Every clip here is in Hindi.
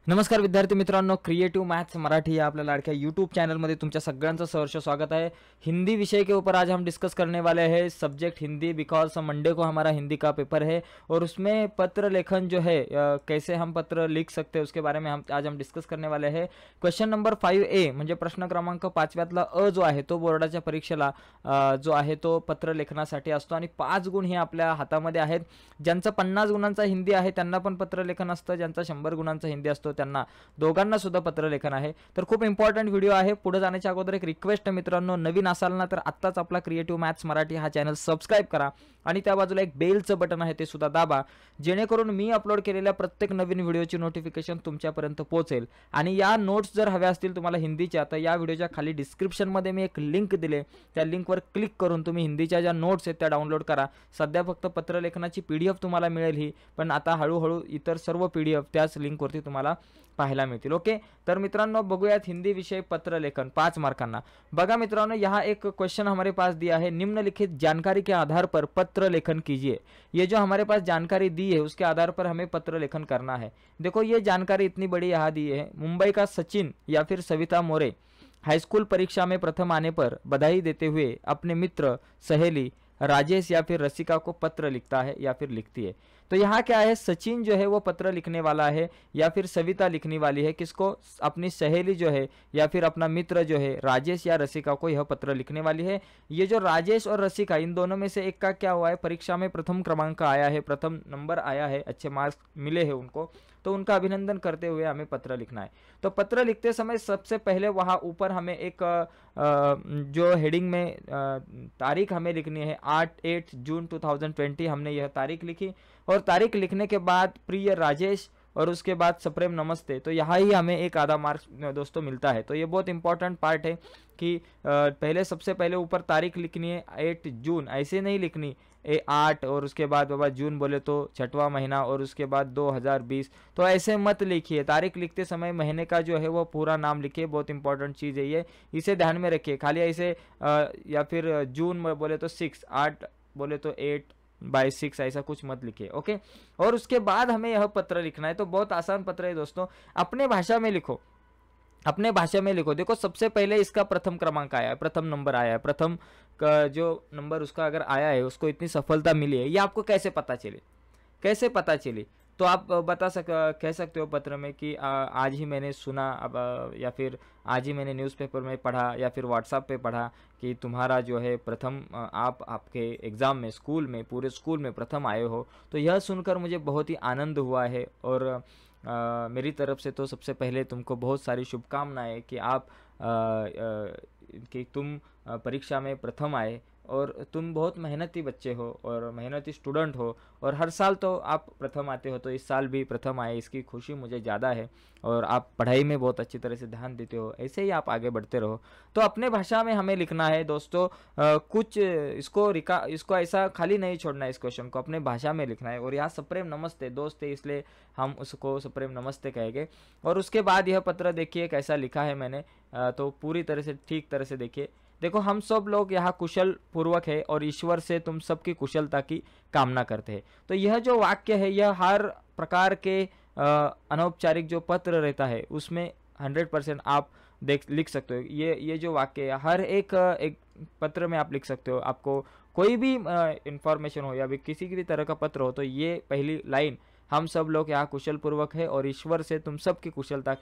नमस्कार विद्यार्थी मित्रांनो, क्रिएटिव मैथ्स मराठी या आपल्या लाडक्या यूट्यूब चैनल में तुमच्या सगळ्यांचं सहर्ष स्वागत है। हिंदी विषय के ऊपर आज हम डिस्कस करने वाले हैं। सब्जेक्ट हिंदी, बिकॉज मंडे को हमारा हिंदी का पेपर है और उसमें पत्र लेखन जो है कैसे हम पत्र लिख सकते हैं उसके बारे में आज हम डिस्कस करने वाले हैं। क्वेश्चन नंबर 5A म्हणजे प्रश्न क्रमांक 5व्यातला अ जो आहे तो बोर्डाच्या परीक्षेला जो आहे तो पत्र लेखनासाठी असतो आणि 5 गुण हे आपल्या हातामध्ये आहेत। ज्यांचा 50 गुणांचा हिंदी आहे त्यांना पण पत्र लेखन असतं, ज्यांचा 100 गुणांचा हिंदी असतो त्यांना दोघांना सुद्धा पत्र लेखन आहे। तर खूप इंपॉर्टंट व्हिडिओ आहे। पुढे जाण्याच्या अगोदर एक रिक्वेस्ट मित्रांनो, नवीन असाल ना तर आत्ताच आपला क्रिएटिव्ह मॅथ्स मराठी हा चॅनल सबस्क्राइब करा आणि त्या बाजूला एक बेलचं बटन आहे ते सुद्धा दाबा, जेणेकरून मी अपलोड केलेल्या प्रत्येक नवीन व्हिडिओची नोटिफिकेशन तुमच्यापर्यंत पोहोचेल। आणि या नोट्स जर हव्या असतील तुम्हाला हिंदीच्या तर या व्हिडिओच्या खाली डिस्क्रिप्शन मध्ये मी एक लिंक दिले, त्या लिंकवर क्लिक करून तुम्ही हिंदीच्या ज्या नोट्स आहेत त्या डाउनलोड करा। सध्या फक्त पत्र लेखनाची पीडीएफ तुम्हाला मिळेल ही, पण आता हळूहळू इतर सर्व पीडीएफ त्याच लिंकवरती तुम्हाला पाहायला मिळतील। ओके, तर मित्रांनो बघूयात हिंदी विषय पत्र लेखन 5 मार्कांना। बघा मित्रांनो, यहाँ एक क्वेश्चन हमारे पास दिया है, निम्नलिखित जानकारी के आधार पर पत्र लेखन कीजिए। ये जो हमारे पास जानकारी दी है उसके आधार पर हमें पत्र लेखन करना है। देखो ये जानकारी इतनी बड़ी यहाँ दी है। मुंबई का सचिन या फिर सविता मोरे हाईस्कूल परीक्षा में प्रथम आने पर बधाई देते हुए अपने मित्र, सहेली राजेश या फिर रसिका को पत्र लिखता है या फिर लिखती है। तो यहाँ क्या है, सचिन जो है वो पत्र लिखने वाला है या फिर सविता लिखने वाली है, किसको? अपनी सहेली जो है या फिर अपना मित्र जो है राजेश या रसिका को यह पत्र लिखने वाली है। ये जो राजेश और रसिका इन दोनों में से एक का क्या हुआ है, परीक्षा में प्रथम क्रमांक आया है, प्रथम नंबर आया है, अच्छे मार्क्स मिले हैं उनको, तो उनका अभिनंदन करते हुए हमें पत्र लिखना है। तो पत्र लिखते समय सबसे पहले वहाँ ऊपर हमें एक जो हेडिंग में तारीख हमें लिखनी है, 8 जून 2020 हमने यह तारीख लिखी। और तारीख लिखने के बाद प्रिय राजेश और उसके बाद सप्रेम नमस्ते, तो यहाँ ही हमें एक आधा मार्क्स दोस्तों मिलता है। तो ये बहुत इंपॉर्टेंट पार्ट है कि पहले सबसे पहले ऊपर तारीख लिखनी है 8 जून, ऐसे नहीं लिखनी 8 और उसके बाद बाबा जून बोले तो 6वां महीना और उसके बाद 2020, तो ऐसे मत लिखिए। तारीख लिखते समय महीने का जो है वो पूरा नाम लिखिए, बहुत इंपॉर्टेंट चीज़ है ये, इसे ध्यान में रखिए। खाली ऐसे या फिर जून बोले तो 6, 8 बोले तो 8/6 ऐसा कुछ मत लिखिए। ओके, और उसके बाद हमें यह पत्र लिखना है। तो बहुत आसान पत्र है दोस्तों, अपने भाषा में लिखो, अपने भाषा में लिखो। देखो सबसे पहले इसका प्रथम क्रमांक आया है, प्रथम नंबर आया है, प्रथम का जो नंबर उसका अगर आया है उसको इतनी सफलता मिली है, ये आपको कैसे पता चली, कैसे पता चली? तो आप कह सकते हो पत्र में कि आज ही मैंने सुना, अब या फिर आज ही मैंने न्यूज़पेपर में पढ़ा या फिर व्हाट्सएप पे पढ़ा कि तुम्हारा जो है प्रथम आप आपके एग्ज़ाम में स्कूल में पूरे स्कूल में प्रथम आए हो। तो यह सुनकर मुझे बहुत ही आनंद हुआ है और मेरी तरफ से तो सबसे पहले तुमको बहुत सारी शुभकामनाएं कि आप कि तुम परीक्षा में प्रथम आए और तुम बहुत मेहनती बच्चे हो और मेहनती स्टूडेंट हो और हर साल तो आप प्रथम आते हो, तो इस साल भी प्रथम आए इसकी खुशी मुझे ज़्यादा है और आप पढ़ाई में बहुत अच्छी तरह से ध्यान देते हो, ऐसे ही आप आगे बढ़ते रहो। तो अपने भाषा में हमें लिखना है दोस्तों। कुछ इसको ऐसा खाली नहीं छोड़ना है, इस क्वेश्चन को अपने भाषा में लिखना है। और यहाँ सप्रेम नमस्ते दोस्त है इसलिए हम उसको सप्रेम नमस्ते कहेंगे। और उसके बाद यह पत्र देखिए कैसा लिखा है मैंने, तो पूरी तरह से ठीक तरह से देखिए। देखो हम सब लोग यहाँ कुशल पूर्वक है और ईश्वर से तुम सबकी कुशलता की कामना करते हैं। तो यह जो वाक्य है यह हर प्रकार के अनौपचारिक जो पत्र रहता है उसमें 100% आप लिख सकते हो। ये जो वाक्य है हर एक पत्र में आप लिख सकते हो। आपको कोई भी इंफॉर्मेशन हो या भी किसी भी तरह का पत्र हो तो ये पहली लाइन, हम सब लोग यहाँ कुशल पूर्वक है और ईश्वर से तुम सबकी कुशलता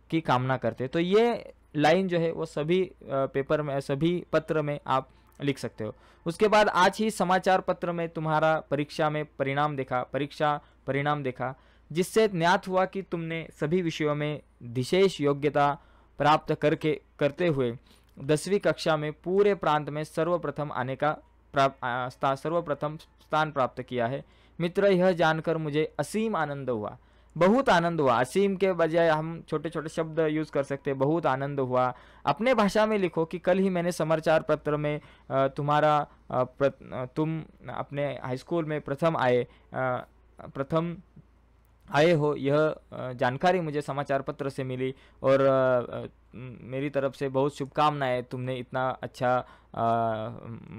की कामना करते हैं, तो ये लाइन जो है वो सभी पेपर में, सभी पत्र में आप लिख सकते हो। उसके बाद आज ही समाचार पत्र में तुम्हारा परीक्षा परिणाम देखा जिससे ज्ञात हुआ कि तुमने सभी विषयों में विशेष योग्यता प्राप्त करते हुए 10वीं कक्षा में पूरे प्रांत में सर्वप्रथम स्थान प्राप्त किया है। मित्र, यह जानकर मुझे असीम आनंद हुआ, बहुत आनंद हुआ। असीम के बजाय हम छोटे छोटे शब्द यूज़ कर सकते हैं, बहुत आनंद हुआ। अपने भाषा में लिखो कि कल ही मैंने समाचार पत्र में तुम अपने हाई स्कूल में प्रथम आए हो, यह जानकारी मुझे समाचार पत्र से मिली और मेरी तरफ से बहुत शुभकामनाएं, तुमने इतना अच्छा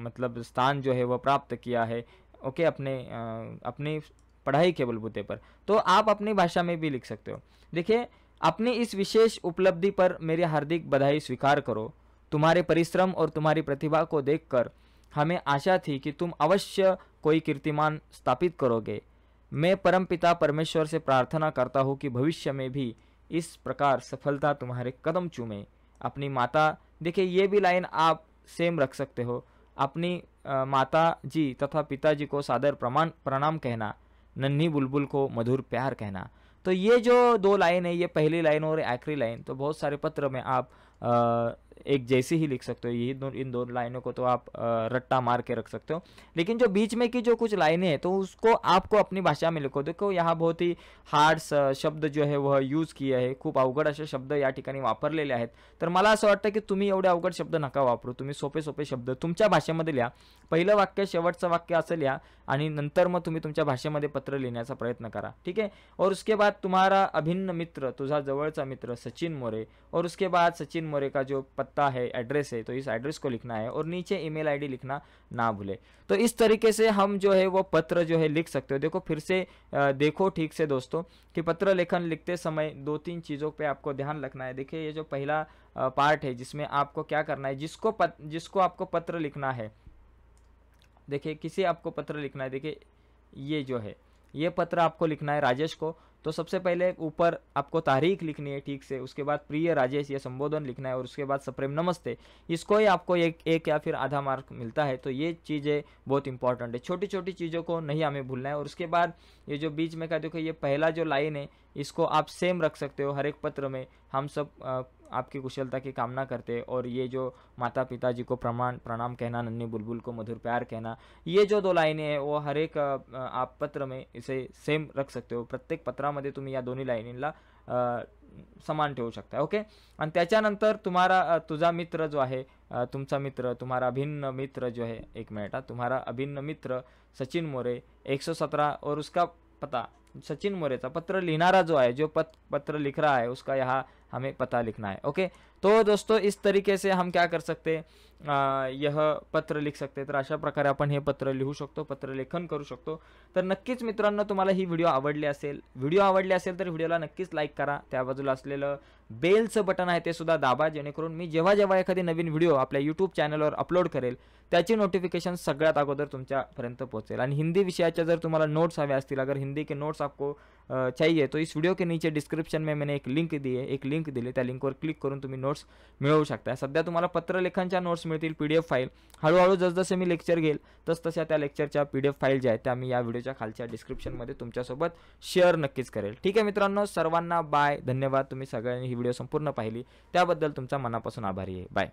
मतलब स्थान जो है वह प्राप्त किया है। ओके, अपनी पढ़ाई के बलबूते पर, तो आप अपनी भाषा में भी लिख सकते हो। देखिए, अपनी इस विशेष उपलब्धि पर मेरी हार्दिक बधाई स्वीकार करो। तुम्हारे परिश्रम और तुम्हारी प्रतिभा को देखकर हमें आशा थी कि तुम अवश्य कोई कीर्तिमान स्थापित करोगे। मैं परमपिता परमेश्वर से प्रार्थना करता हूँ कि भविष्य में भी इस प्रकार सफलता तुम्हारे कदम चूमे। अपनी माता, देखिए ये भी लाइन आप सेम रख सकते हो। अपनी माता जी तथा पिताजी को सादर प्रणाम कहना, नन्ही बुलबुल को मधुर प्यार कहना। तो ये जो दो लाइन है, ये पहली लाइन और आखिरी लाइन, तो बहुत सारे पत्र में आप एक जैसी ही लिख सकते हो। इन दो लाइनों को तो आप रट्टा मार के रख सकते हो, लेकिन जो बीच में की जो कुछ लाइनें हैं तो उसको आपको अपनी भाषा में लिखो। देखो यहाँ बहुत ही हार्ड शब्द जो आहे वह यूज किए आहे, खूप अवघड असे शब्द या ठिकाणी वापरलेले आहेत। तर मला असं वाटतं की तुम्ही एवढे अवघड शब्द नका वापरू, तुम्ही सोपे सोपे शब्द तुमच्या भाषेमध्ये लिहा। पहिलं वाक्य शेवटचं वाक्य असं लिहा आणि नंतर मग तुम्ही तुमच्या भाषेमध्ये पत्र लिहिण्याचा प्रयत्न करा, ठीक है। और उसके बाद तुम्हारा अभिन्न मित्र, तुझा जवळचा मित्र सचिन मोरे, और उसके बाद सचिन मोरे का जो पत्ता है, एड्रेस है, तो इस एड्रेस को लिखना है और नीचे ईमेल आईडी लिखना ना भूले। तो इस तरीके से हम जो है वो पत्र जो है लिख सकते हो। देखो फिर से देखो ठीक से दोस्तों कि पत्र लेखन लिखते समय 2-3 चीज़ों पे आपको ध्यान रखना है। देखिए ये जो पहला पार्ट है जिसमें आपको क्या करना है, जिसको आपको पत्र लिखना है, देखिए किसे आपको पत्र लिखना है, देखिए ये जो है ये पत्र आपको लिखना है राजेश को। तो सबसे पहले ऊपर आपको तारीख लिखनी है ठीक से, उसके बाद प्रिय राजेश ये संबोधन लिखना है और उसके बाद सप्रेम नमस्ते। इसको ही आपको एक या फिर आधा मार्क मिलता है। तो ये चीज़ें बहुत इंपॉर्टेंट है, छोटी छोटी चीज़ों को नहीं हमें भूलना है। और उसके बाद ये जो बीच में का देखो ये पहला जो लाइन है इसको आप सेम रख सकते हो हर एक पत्र में। हम सब आपकी कुशलता की कामना करते हैं। और ये जो माता पिताजी को प्रणाम कहना, नन्ही बुलबुल को मधुर प्यार कहना, ये जो 2 लाइनें हैं वो हर एक आप पत्र में इसे सेम रख सकते हो। प्रत्येक पत्रामध्ये तुम्ही या दोन्ही लाईनींना समान ठेवू शकता, ओके। आणि त्याच्यानंतर तुझा मित्र जो आहे, तुमचा मित्र, तुम्हारा अभिन्न मित्र जो है, एक मिनट, तुम्हारा अभिन्न मित्र सचिन मोरे 117 और उसका पता, सचिन मोरे का पत्र लिखनारा जो है, जो पत्र लिख रहा है उसका यहाँ हमें पता लिखना है, ओके। तो दोस्तों इस तरीके से हम क्या कर सकते, यह पत्र लिख सकते। तर अशा प्रकारे आपण हे पत्र लिहू शकतो, पत्र लेखन करू शकतो। तर नक्कीच मित्रांनो तुम्हाला ही व्हिडिओ आवडली असेल तर व्हिडिओला नक्कीच लाईक करा। त्या बाजूला असलेलं बेलचं बटन आहे ते सुद्धा दाबा, जेणेकरून मी जेव्हा जेव्हा एखादी नवीन व्हिडिओ आपल्या यूट्यूब चॅनलवर अपलोड करेल त्याची नोटिफिकेशन सगळ्यात अगोदर तुमच्यापर्यंत पोहोचेल। आणि हिंदी विषयाच्या जर तुम्हाला नोट्स हवे असतील, अगर हिंदी के नोट्स आपको चाहिए तो इस वीडियो के नीचे डिस्क्रिप्शन में मैंने एक लिंक दी है, एक लिंक दिली, त्या लिंकवर क्लिक करून तुम्ही नोट्स मिळवू शकता। सध्या तुम्हाला पत्रलेखनच्या नोट्स मिळतील पीडीएफ फाईल। हळूहळू जसजसे मी लेक्चर घेईल तसतशा त्या लेक्चरच्या पीडीएफ फाईल ज्या आहेत त्या मी या व्हिडिओच्या खालच्या डिस्क्रिप्शनमध्ये तुमच्यासोबत शेअर नक्कीच करेल, ठीक आहे मित्रांनो। सर्वांना बाय, धन्यवाद। तुम्ही सगळ्यांनी ही व्हिडिओ संपूर्ण पाहिली त्याबद्दल तुमचा मनापासून आभारी आहे। बाय।